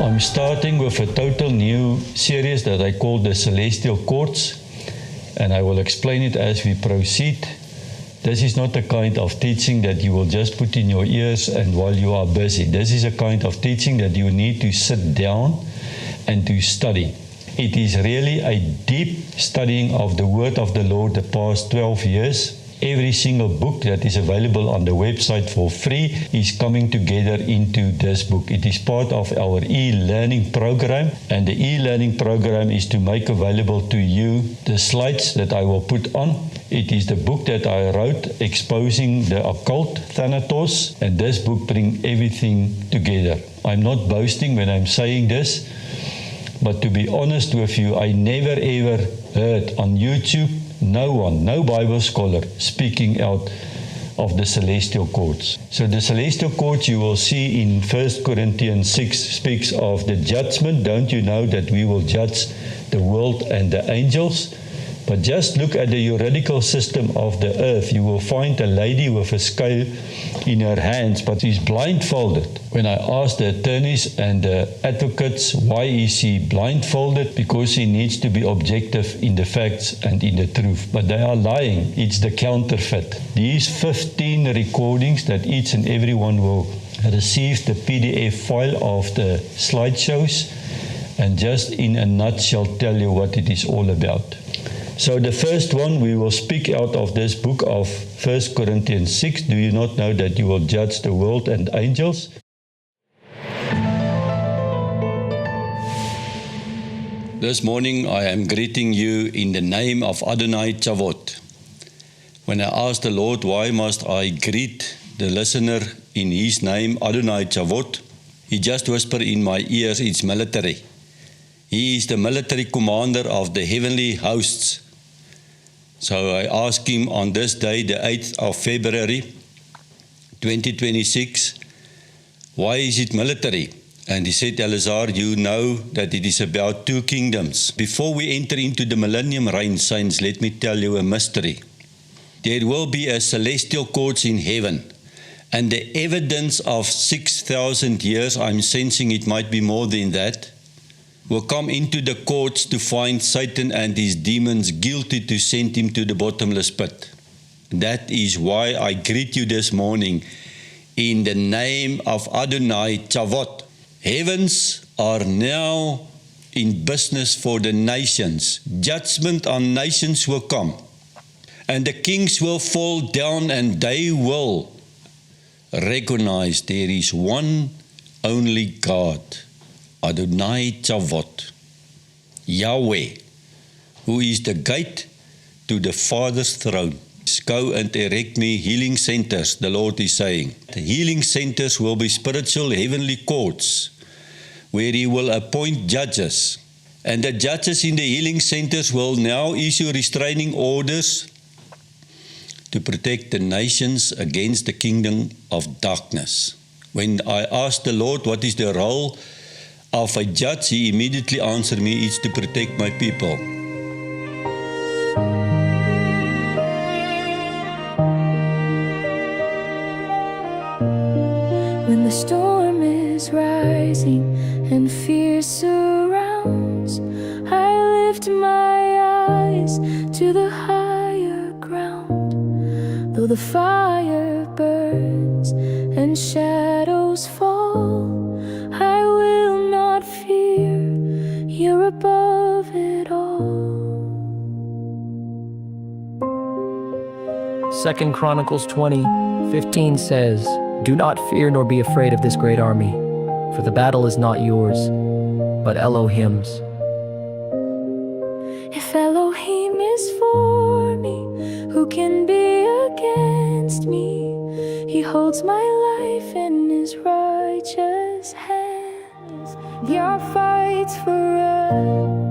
I'm starting with a total new series that I call the Celestial Courts, and I will explain it as we proceed. This is not the kind of teaching that you will just put in your ears and while you are busy. This is a kind of teaching that you need to sit down and to study. It is really a deep studying of the Word of the Lord the past 12 years. Every single book that is available on the website for free is coming together into this book. It is part of our e-learning program, and the e-learning program is to make available to you the slides that I will put on. It is the book that I wrote exposing the occult, Thanatos, and this book brings everything together. I'm not boasting when I'm saying this, but to be honest with you, I never ever heard on YouTube no Bible scholar speaking out of the celestial courts. So the celestial courts you will see in 1 Corinthians 6 speaks of the judgment. Don't you know that we will judge the world and the angels? But just look at the juridical system of the earth. You will find a lady with a scale in her hands, but she's blindfolded. When I asked the attorneys and the advocates, why is she blindfolded? Because she needs to be objective in the facts and in the truth. But they are lying. It's the counterfeit. These 15 recordings that each and every one will receive the PDF file of the slideshows, and just in a nutshell tell you what it is all about. So the first one, we will speak out of this book of 1 Corinthians 6. Do you not know that you will judge the world and angels? This morning I am greeting you in the name of Adonai Tzavot. When I asked the Lord, why must I greet the listener in his name, Adonai Tzavot, he just whispered in my ears, it's military. He is the military commander of the heavenly hosts. So I asked him on this day, the 8th of February, 2026, why is it military? And he said, Elazar, you know that it is about two kingdoms. Before we enter into the millennium reign, saints, let me tell you a mystery. There will be a celestial courts in heaven. And the evidence of 6,000 years, I'm sensing it might be more than that, will come into the courts to find Satan and his demons guilty to send him to the bottomless pit. That is why I greet you this morning in the name of Adonai Tzavot. Heavens are now in business for the nations. Judgment on nations will come, and the kings will fall down, and they will recognize there is one only God, Adonai Tzavot, Yahweh, who is the gate to the Father's throne. Go and erect me healing centers, the Lord is saying. The healing centers will be spiritual heavenly courts, where He will appoint judges. And the judges in the healing centers will now issue restraining orders to protect the nations against the kingdom of darkness. When I asked the Lord, what is the role of a judge, He immediately answered me, it's to protect my people. When the storm is rising and fear surrounds, I lift my eyes to the higher ground. Though the fire burns and shadows fall, I will not fear, you're above it all. 2 Chronicles 20:15 says, do not fear nor be afraid of this great army, for the battle is not yours, but Elohim's. If Elohim is for me, who can be against me? He holds my life in His righteous hands. Yah fights for us.